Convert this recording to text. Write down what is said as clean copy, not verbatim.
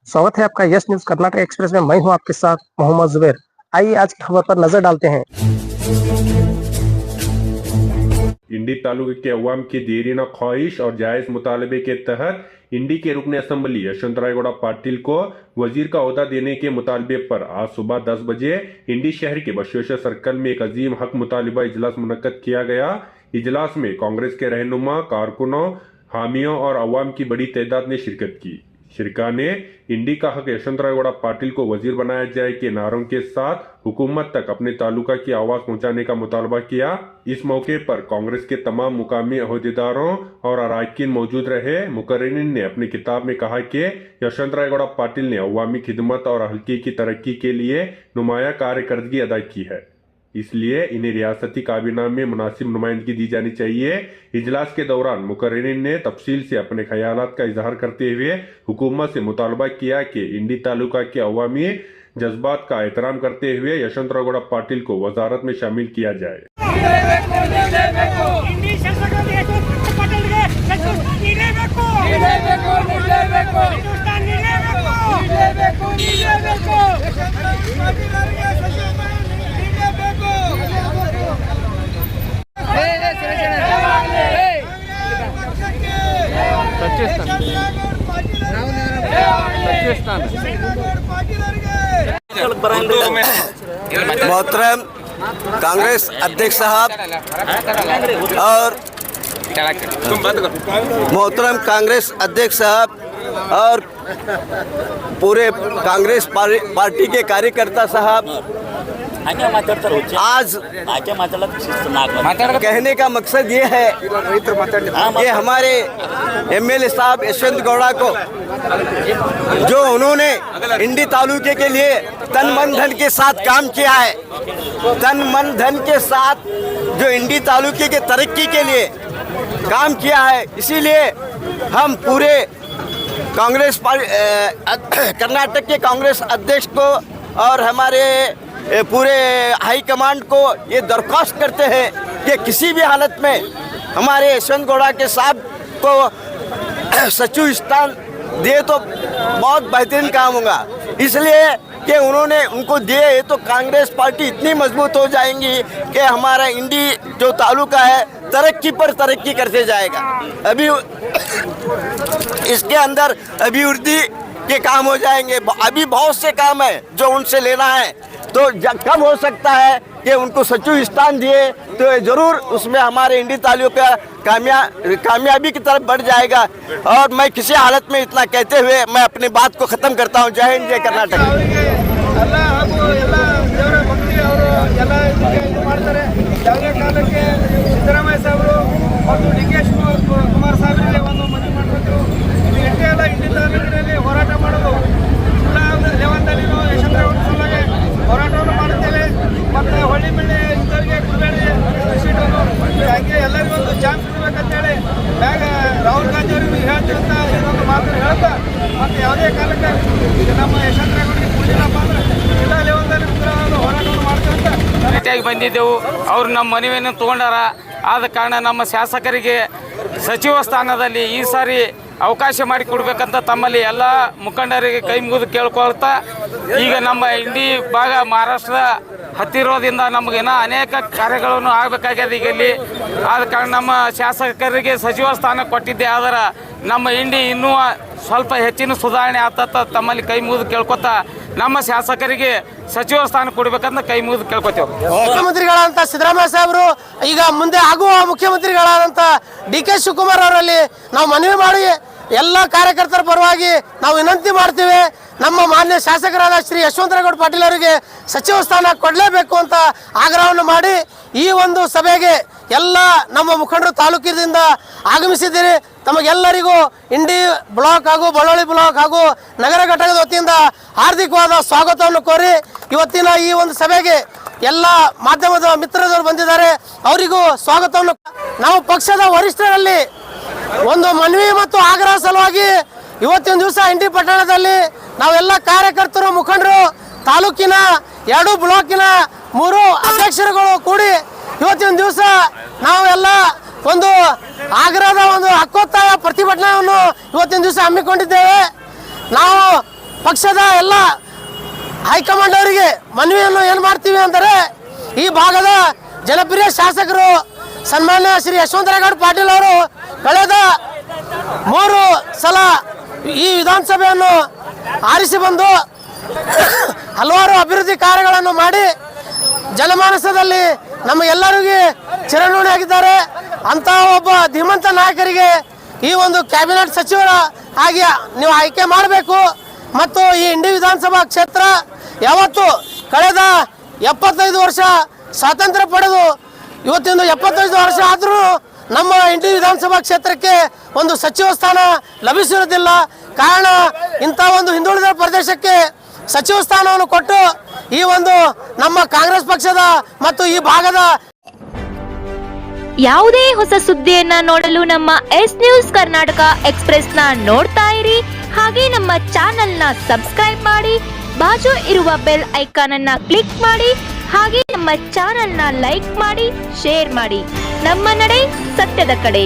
स्वागत है आपका यस न्यूज कर्नाटक एक्सप्रेस में। मैं हूं आपके साथ मोहम्मद जुबैर। आइए आज की खबर पर नजर डालते हैं। इंडी तालुके के अवाम की देरीना ख्वाहिश और जायज मुतालबे के तहत इंडी के रुकन असम्बली यशवंत रायगौड़ा पाटिल को वजीर का ओहदा देने के मुतालबे पर आज सुबह 10 बजे इंडी शहर के बसवेश्वर सर्कल में एक अजीम हक मुतालिबा इजलास मुनक्कद किया गया। इजलास में कांग्रेस के रहनुमा, कारकुनों, हामियों और अवाम की बड़ी तादाद ने शिरकत की। शिरका ने इंडी का हक यशवंत रायगौड़ा पाटिल को वजीर बनाया जाए के नारों के साथ हुकूमत तक अपने तालुका की आवाज पहुंचाने का मुतालबा किया। इस मौके पर कांग्रेस के तमाम मुकामी अहदेदारों और अरकान मौजूद रहे। मुकर्रिरीन ने अपनी किताब में कहा कि यशवंत रायगौड़ा पाटिल ने अवामी खिदमत और हल्के की तरक्की के लिए नुमाया कारकर्दगी अदा की है, इसलिए इन्हें रियासती काबीना में मुनासिब नुमाइंदगी दी जानी चाहिए। इजलास के दौरान मुकर्रिरीन ने तफसील से अपने ख्यालात का इजहार करते हुए हुकूमत से मुतालबा किया कि इंडी तालुका के अवामी जज्बात का एहतराम करते हुए यशवंत रायगौड़ा पाटिल को वजारत में शामिल किया जाए। मोहतरम कांग्रेस अध्यक्ष साहब और मोहतरम कांग्रेस अध्यक्ष साहब और पूरे कांग्रेस पार्टी के कार्यकर्ता साहब, आज कहने का मकसद ये है कि हमारे एमएलए साहब यशवंत गौड़ा को, जो उन्होंने इंडी तालुके के लिए तन मन धन के साथ काम किया है, तन मन धन के साथ जो इंडी तालुके के तरक्की के लिए काम किया है, इसीलिए हम पूरे कांग्रेस कर्नाटक के कांग्रेस अध्यक्ष को और हमारे पूरे हाई कमांड को ये दरख्वास्त करते हैं कि किसी भी हालत में हमारे यशवंत गौड़ा के साहब को सचिव स्थान दे तो बहुत बेहतरीन काम होगा, इसलिए कि उन्होंने उनको दिए तो कांग्रेस पार्टी इतनी मजबूत हो जाएंगी कि हमारा इंडी जो तालुका है तरक्की पर तरक्की करते जाएगा। अभी इसके अंदर अभिवृद्धि के काम हो जाएंगे। अभी बहुत से काम है जो उनसे लेना है, तो कब हो सकता है कि उनको सचिव स्थान दिए तो जरूर उसमें हमारे इंडी तालुका कामयाबी की तरफ बढ़ जाएगा। और मैं किसी हालत में इतना कहते हुए मैं अपनी बात को ख़त्म करता हूँ। जय हिंद, जय कर्नाटक। ಹೋರಾಟವನ್ನು ಮಾಡುತ್ತೇವೆ ಮತ್ತು ಹೊಳ್ಳಿ ಮೇಲೆ ಇಂಥವ್ರಿಗೆ ಕೊಡಬೇಡಿ ಸೀಟನ್ನು, ಹಾಗೆ ಎಲ್ಲರಿಗೂ ಒಂದು ಚಾನ್ಸ್ ಇರಬೇಕಂತೇಳಿ ಬ್ಯಾಗ ರಾಹುಲ್ ಗಾಂಧಿ ಅವರಿಗೆ ಹೇಳ್ತೀವಿ ಅಂತ ಇನ್ನೊಂದು ಮಾತನ್ನು ಹೇಳ್ತಾ, ಮತ್ತು ಯಾವುದೇ ಕಾಲಕ್ಕೆ ನಮ್ಮ ಯಶವಂತ ರಾಯಗೌಡರಿಗೆ ಕೊಡಲಿಲ್ಲಪ್ಪ ಅಂದರೆ ಜಿಲ್ಲಾ ಲೆವೆಲ್ದಲ್ಲಿ ಉಗ್ರವಾದ ಹೋರಾಟವನ್ನು ಮಾಡ್ತೀವಿ ಅಂತ ಭೇಟಿಯಾಗಿ ಬಂದಿದ್ದೆವು. ಅವರು ನಮ್ಮ ಮನವಿಯನ್ನು ತೊಗೊಂಡಾರ. ಆದ ಕಾರಣ ನಮ್ಮ ಶಾಸಕರಿಗೆ ಸಚಿವ ಸ್ಥಾನದಲ್ಲಿ ಈ ಸಾರಿ ಅವಕಾಶ ಮಾಡಿಕೊಡ್ಬೇಕಂತ ತಮ್ಮಲ್ಲಿ ಎಲ್ಲ ಮುಖಂಡರಿಗೆ ಕೈ ಮುಗಿದು ಕೇಳ್ಕೊಳ್ತಾ, ಈಗ ನಮ್ಮ ಇಂಡಿ ಭಾಗ ಮಹಾರಾಷ್ಟ್ರದ ಹತ್ತಿರೋದ್ರಿಂದ ನಮಗೇನೋ ಅನೇಕ ಕಾರ್ಯಗಳನ್ನು ಆಗಬೇಕಾಗ್ಯದ ಈಗ ಇಲ್ಲಿ. ಆದ ಕಾರಣ ನಮ್ಮ ಶಾಸಕರಿಗೆ ಸಚಿವ ಸ್ಥಾನ ಕೊಟ್ಟಿದ್ದೆ, ಆದರೆ ನಮ್ಮ ಇಂಡಿ ಇನ್ನೂ ಸ್ವಲ್ಪ ಹೆಚ್ಚಿನ ಸುಧಾರಣೆ ಆತ ತಮ್ಮಲ್ಲಿ ಕೈ ಮುಗಿದು ಕೇಳ್ಕೊತಾ ನಮ್ಮ ಶಾಸಕರಿಗೆ ಸಚಿವ ಸ್ಥಾನ ಕೊಡಬೇಕಂತ ಕೈ ಮುಗಿದು ಕೇಳ್ಕೊತೇವೆ. ಮುಖ್ಯಮಂತ್ರಿಗಳಾದಂಥ ಸಿದ್ದರಾಮಯ್ಯ ಸಾಹೇಬರು ಈಗ ಮುಂದೆ ಆಗುವ ಮುಖ್ಯಮಂತ್ರಿಗಳಾದಂಥ ಡಿ.ಕೆ. ಶಿವಕುಮಾರ್ ಅವರಲ್ಲಿ ನಾವು ಮನವಿ ಮಾಡಿ ಎಲ್ಲ ಕಾರ್ಯಕರ್ತರ ಪರವಾಗಿ ನಾವು ವಿನಂತಿ ಮಾಡ್ತೀವಿ. ನಮ್ಮ ಮಾನ್ಯ ಶಾಸಕರಾದ ಶ್ರೀ ಯಶವಂತ ರಾಯಗೌಡ ಪಾಟೀಲ್ ಅವರಿಗೆ ಸಚಿವ ಸ್ಥಾನ ಕೊಡಲೇಬೇಕು ಅಂತ ಆಗ್ರಹವನ್ನು ಮಾಡಿ ಈ ಒಂದು ಸಭೆಗೆ ಎಲ್ಲ ನಮ್ಮ ಮುಖಂಡರು ತಾಲೂಕಿನಿಂದ ಆಗಮಿಸಿದ್ದೀರಿ. ತಮಗೆಲ್ಲರಿಗೂ ಇಂಡಿ ಬ್ಲಾಕ್ ಹಾಗೂ ಬಳ್ಳೊಳ್ಳಿ ಬ್ಲಾಕ್ ಹಾಗೂ ನಗರ ಘಟಕದ ವತಿಯಿಂದ ಹಾರ್ದಿಕವಾದ ಸ್ವಾಗತವನ್ನು ಕೋರಿ ಇವತ್ತಿನ ಈ ಒಂದು ಸಭೆಗೆ ಎಲ್ಲ ಮಾಧ್ಯಮದ ಮಿತ್ರರು ಬಂದಿದ್ದಾರೆ, ಅವರಿಗೂ ಸ್ವಾಗತವನ್ನು. ನಾವು ಪಕ್ಷದ ವರಿಷ್ಠರಲ್ಲಿ ಒಂದು ಮನವಿ ಮತ್ತು ಆಗ್ರಹ ಸಲುವಾಗಿ ಇವತ್ತಿನ ದಿವಸ ಇಂಡಿ ಪಟ್ಟಣದಲ್ಲಿ ನಾವೆಲ್ಲ ಕಾರ್ಯಕರ್ತರು, ಮುಖಂಡರು, ತಾಲೂಕಿನ 2 ಬ್ಲಾಕಿನ 3 ಅಧ್ಯಕ್ಷರುಗಳು ಕೂಡಿ ಇವತ್ತಿನ ಇವತ್ತಿನ ದಿವಸ ನಾವೆಲ್ಲ ಒಂದು ಆಗ್ರಹದ ಒಂದು ಹಕ್ಕೊತ್ತಾಯ ಪ್ರತಿಭಟನೆಯನ್ನು ಇವತ್ತಿನ ದಿವಸ ಹಮ್ಮಿಕೊಂಡಿದ್ದೇವೆ. ನಾವು ಪಕ್ಷದ ಎಲ್ಲ ಹೈಕಮಾಂಡ್ ಅವರಿಗೆ ಮನವಿಯನ್ನು ಏನು ಮಾಡ್ತೀವಿ ಅಂದರೆ, ಈ ಭಾಗದ ಜನಪ್ರಿಯ ಶಾಸಕರು ಸನ್ಮಾನ್ಯ ಶ್ರೀ ಯಶವಂತರಾಯಗೌಡ ಪಾಟೀಲ್ ಅವರು ಕಳೆದ 3 ಸಲ ಈ ವಿಧಾನಸಭೆಯನ್ನು ಆರಿಸಿ ಬಂದು ಹಲವಾರು ಅಭಿವೃದ್ಧಿ ಕಾರ್ಯಗಳನ್ನು ಮಾಡಿ ಜನಮಾನಸದಲ್ಲಿ ನಮಗೆಲ್ಲರಿಗೂ ಚಿರಋಣಿಯಾಗಿದ್ದಾರೆ. ಅಂತಹ ಒಬ್ಬ ಧೀಮಂತ ನಾಯಕರಿಗೆ ಈ ಒಂದು ಕ್ಯಾಬಿನೆಟ್ ಸಚಿವರ ಆಗಿ ನೀವು ಆಯ್ಕೆ ಮಾಡಬೇಕು. ಮತ್ತು ಈ ಇಂಡಿ ವಿಧಾನಸಭಾ ಕ್ಷೇತ್ರ ಯಾವತ್ತು ಕಳೆದ 75 ವರ್ಷ ಸ್ವಾತಂತ್ರ್ಯ ಪಡೆದು ಇವತ್ತಿಂದು 75 ವರ್ಷ ಆದರೂ ನಮ್ಮ ಇಂಡಿ ವಿಧಾನಸಭಾ ಕ್ಷೇತ್ರಕ್ಕೆ ಒಂದು ಸಚಿವ ಸ್ಥಾನ ಲಭಿಸಿರುವುದಿಲ್ಲ. ಕಾರಣ ಇಂಥ ಒಂದು ಹಿಂದುಳಿದ ಪ್ರದೇಶಕ್ಕೆ ಸಚಿವ ಸ್ಥಾನವನ್ನು ಕೊಟ್ಟು ಈ ಒಂದು ನಮ್ಮ ಕಾಂಗ್ರೆಸ್ ಪಕ್ಷದ ಮತ್ತು ಈ ಭಾಗದ ಯಾವುದೇ ಹೊಸ ಸುದ್ದಿಯನ್ನ ನೋಡಲು ನಮ್ಮ ಎಸ್ ನ್ಯೂಸ್ ಕರ್ನಾಟಕ ಎಕ್ಸ್ಪ್ರೆಸ್ ನ ನೋಡ್ತಾ ಇರಿ. ಹಾಗೆ ನಮ್ಮ ಚಾನೆಲ್ ನ ಸಬ್ಸ್ಕ್ರೈಬ್ ಮಾಡಿ, ಬಾಜು ಇರುವ ಬೆಲ್ ಐಕಾನ್ ಅನ್ನ ಕ್ಲಿಕ್ ಮಾಡಿ. ಹಾಗೆ ನಮ್ಮ ಚಾನೆಲ್ ನ ಲೈಕ್ ಮಾಡಿ, ಶೇರ್ ಮಾಡಿ. ನಮ್ಮ ನಡೆ ಸತ್ಯದ ಕಡೆ.